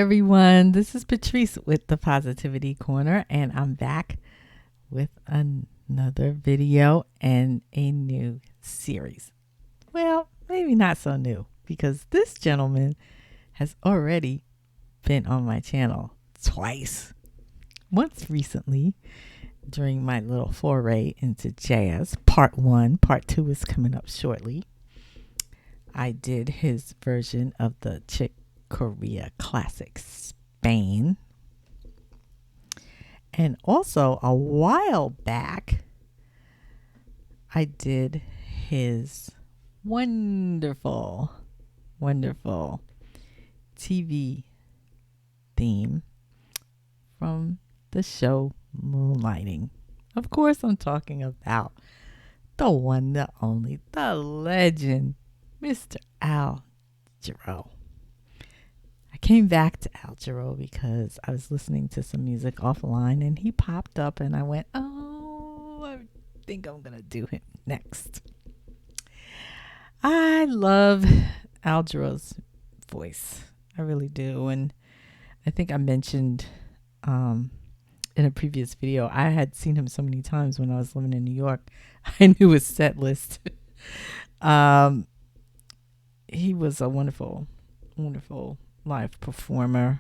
everyone. This is Patrice with the Positivity Corner, and I'm back with another video and a new series. Well, maybe not so new because this gentleman has already been on my channel twice. Once recently during my little foray into jazz, part 1. Part 2 is coming up shortly. I did his version of the Chick Corea classic Spain. And also a while back, I did his wonderful TV theme from the show Moonlighting. Of course, I'm talking about the one, the only, the legend, Mr. Al Jarreau. I came back to Al Jarreau because I was listening to some music offline and he popped up and I went, oh, I think I'm going to do him next. I love Al Jarreau's voice. I really do. And I think I mentioned in a previous video, I had seen him so many times when I was living in New York. I knew his set list. He was a wonderful live performer,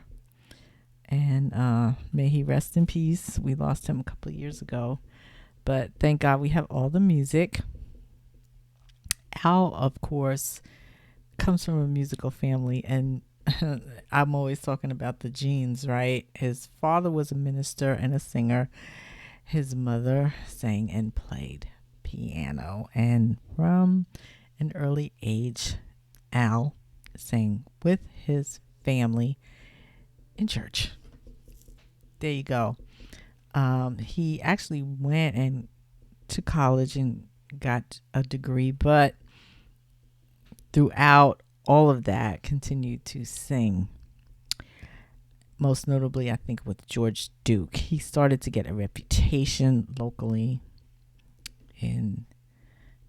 and may he rest in peace. We lost him a couple of years ago, but thank God we have all the music. Al, of course, comes from a musical family, and I'm always talking about the genes, right? His father was a minister and a singer. His mother sang and played piano, and from an early age, Al sang with his family in church. There you go. He actually went and to college and got a degree, but throughout all of that continued to sing. Most notably, I think, with George Duke. He started to get a reputation locally in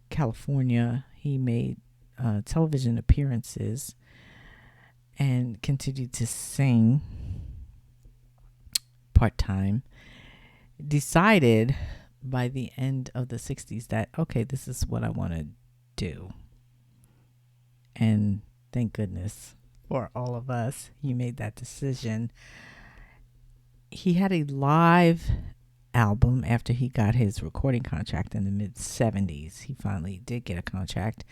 California. He made television appearances and continued to sing part-time. Decided by the end of the 60s that, okay, this is what I want to do. And thank goodness for all of us, he made that decision. He had a live album after he got his recording contract in the mid-70s. He finally did get a contract.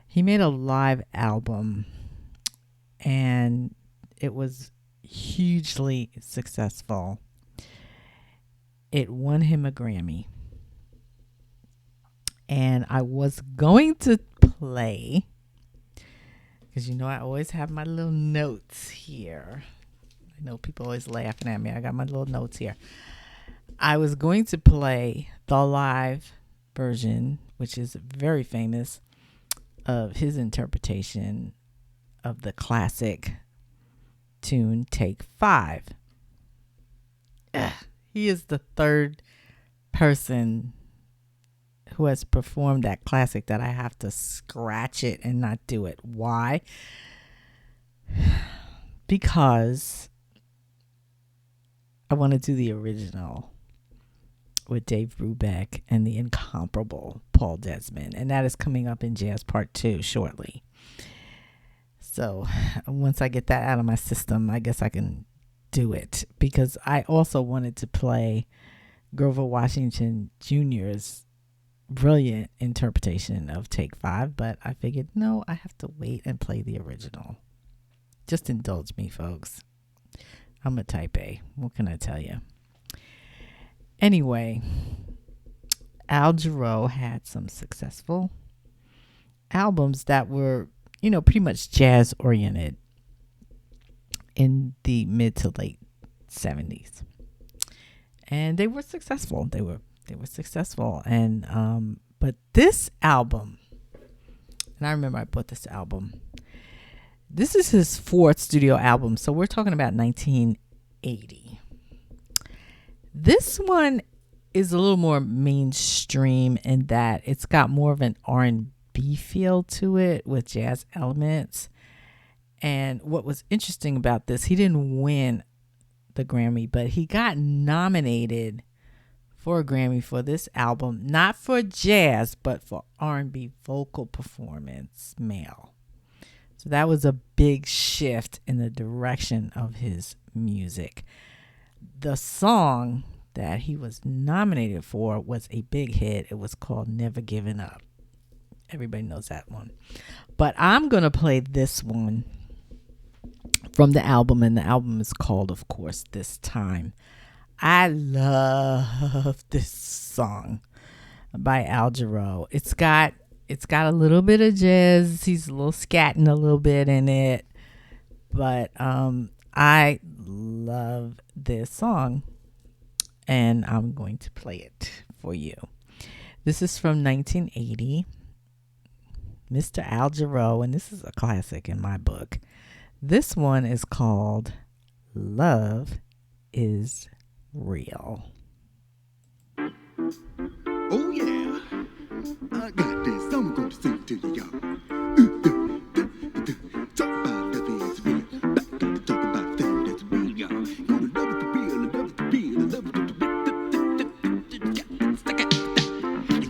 He made a live album, and it was hugely successful. It won him a Grammy. And I was going to play, because you know I always have my little notes here. I know people always laughing at me. I got my little notes here. I was going to play the live version, which is very famous, of his interpretation of the classic tune Take 5. He is the third person who has performed that classic that I have to scratch it and not do it. Why? Because I want to do the original with Dave Brubeck and the incomparable Paul Desmond, and that is coming up in Jazz Part 2 shortly. So once I get that out of my system, I guess I can do it, because I also wanted to play Grover Washington Jr.'s brilliant interpretation of Take 5, but I figured, no, I have to wait and play the original. Just indulge me, folks. I'm a type A. What can I tell you? Anyway, Al Jarreau had some successful albums that were, pretty much jazz oriented in the mid to late 70s. And they were successful. They were successful. And but this album, and I remember I bought this album. This is his fourth studio album, so we're talking about 1980. This one is a little more mainstream in that it's got more of an R&B feel to it with jazz elements. And what was interesting about this, he didn't win the Grammy, but he got nominated for a Grammy for this album, not for jazz, but for R&B vocal performance, male. So that was a big shift in the direction of his music. The song that he was nominated for was a big hit. It was called Never Giving Up. Everybody knows that one. But I'm going to play this one from the album, and the album is called, of course, This Time. I love this song by Jarreau. It's got a little bit of jazz. He's a little scatting a little bit in it, but I love this song, and I'm going to play it for you. This is from 1980, Mr. Jarreau, and this is a classic in my book. This one is called Love is Real. Oh yeah, I got this. I'm gonna sing to you, y'all. Talk about love is real. Back up to talk about things that's real, y'all. You know, love is the real, love is the real, love is the real.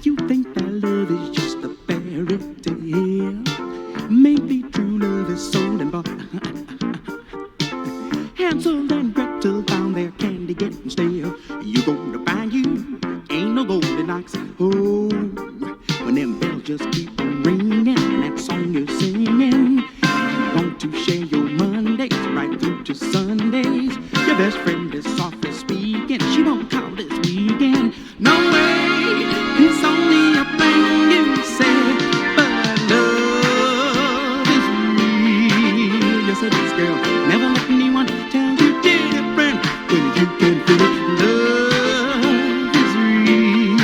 You think that love is just a fairy tale? Maybe true love is sold and bought. Hansel and Gretel found their candy getting stale. You gonna find you ain't no Goldilocks. Oh, when them bells just keep on ringing, that song you're singing. You want to share your Mondays right through to Sundays. Your best friend is softly speaking. She won't call this weekend. No way, it's only a thing you say. But love is real. Yes, it is, girl. Never let anyone tell you different when you can feel it. Love is real.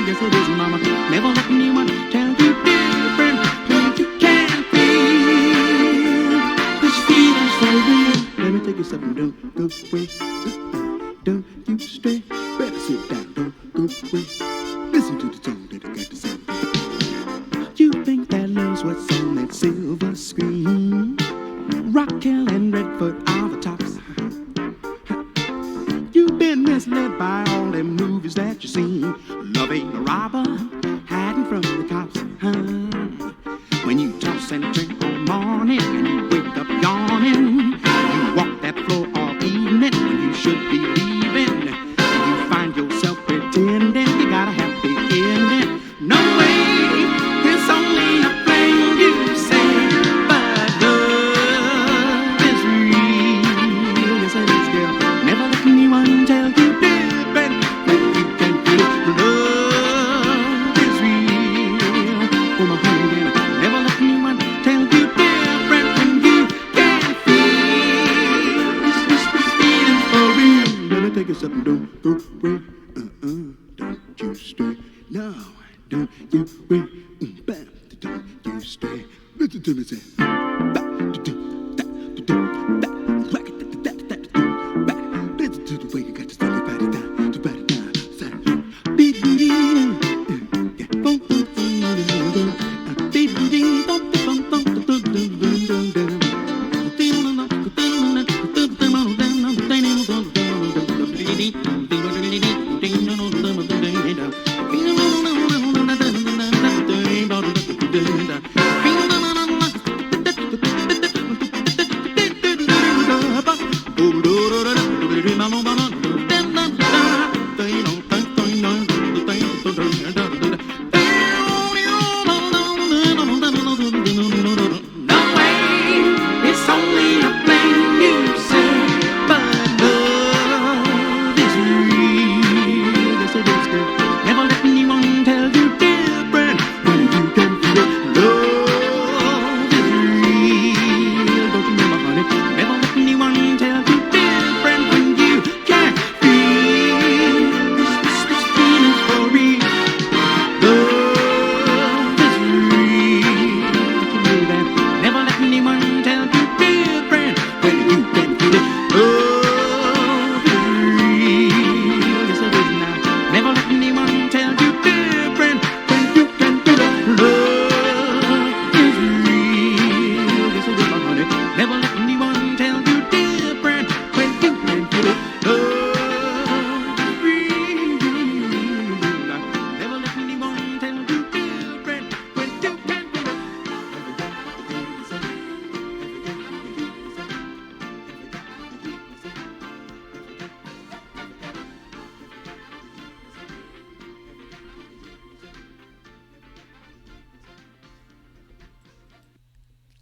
Yes, it is, mama. Never let anyone tell you different when you can feel this feeling's for real. Let me take you something. Don't go away. Don't you stray. Better sit down. Don't go away. Listen to the song that I got to say. You think that love's what's on that silver screen? Raquel and Redford are the tops. You've been misled by all them movies that you seen. Love ain't a robber, hiding from the cops. When you toss and turn all morning and you wake up yawning, you walk that floor all evening when you should be leaving. You find yourself pretending you got a happy ending. No way, it's only a thing you say. But love is real. Yes, it is, girl. Never let anyone tell you different when you can feel it. Love is real. Oh, my honey, never let anyone tell you different when you can feel this feeling for real. Let me take you something. Don't go away. Don't you stray. No, don't you wait. Don't you stray. Listen to me say. Listen to the way you got to stand your body down. To body down.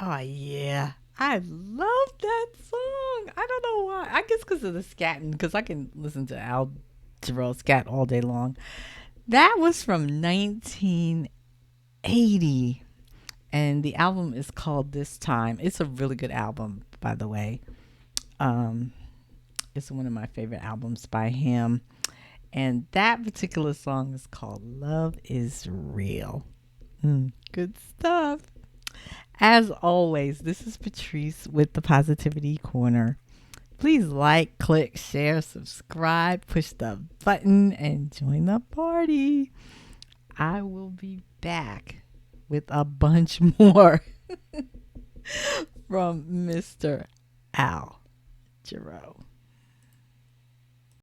Oh yeah, I love that song. I don't know why. I guess because of the scatting. Because I can listen to Al Jarreau scat all day long. That was from 1980, and the album is called This Time. It's a really good album, by the way. Um, it's one of my favorite albums by him, and that particular song is called "Love Is Real." Good stuff. As always, this is Patrice with the Positivity Corner. Please like, click, share, subscribe, push the button, and join the party. I will be back with a bunch more from Mr. Al Jarreau.